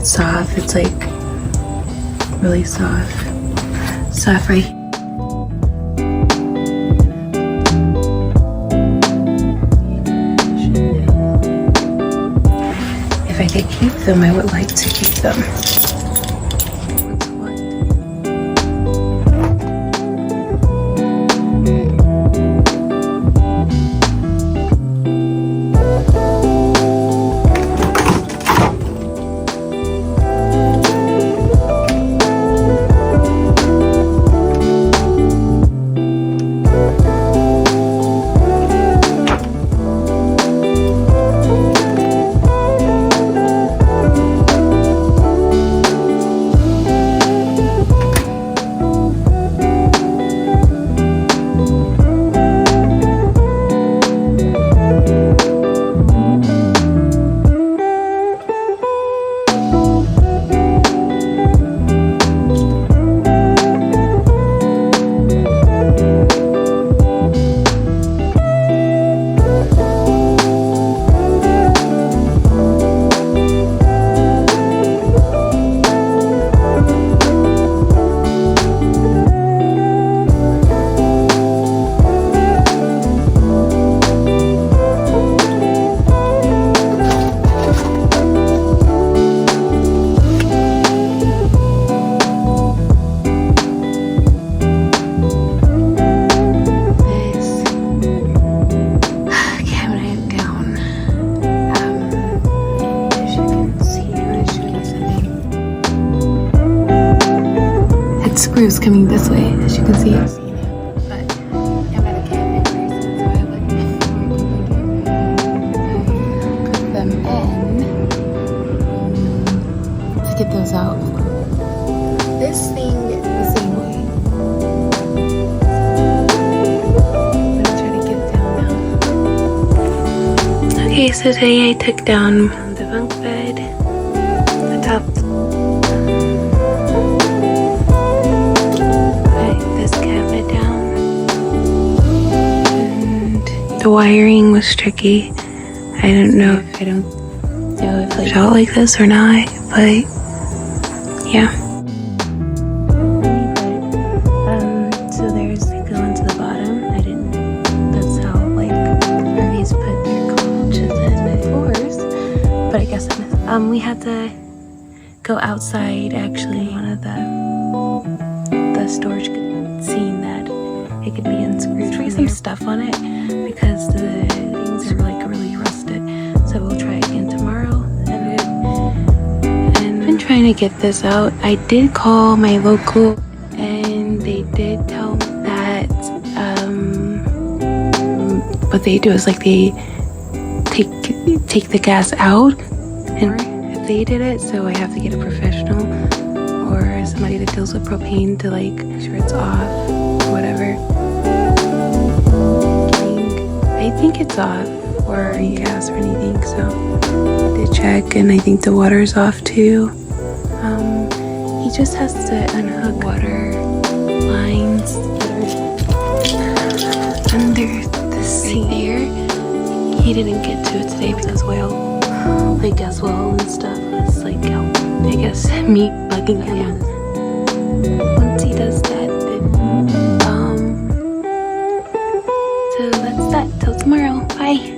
it's soft. It's like really soft. Soft right here. If I could keep them, I would like to keep them. Screws coming this way, as you can see. But I'm at a cabinet person, so I would put them in. Let's get those out. This thing is the same way. I'm gonna try to get down now. Okay, so today I took down the bunk bed, the top. The wiring was tricky. I don't know if it felt like this or not, but yeah. So there's going to the bottom. That's how like RVs put their couches in the floors. But I guess we had to go outside actually. One of the storage scene that it could be unscrewed. Try some stuff on it because the things are like really rusted. So we'll try again tomorrow. And I've been trying to get this out. I did call my local and they did tell me that what they do is like they take the gas out, and if they did it, so I have to get a professional or somebody that deals with propane to like make sure it's off or whatever. I think it's off, or gas or anything, so I did check, and I think the water's off too. He just has to unhook water lines that are under the sink there. He didn't get to it today because like as well and stuff. It's like, I guess me bugging him. Once he does that, then so that's that. Till tomorrow. Bye.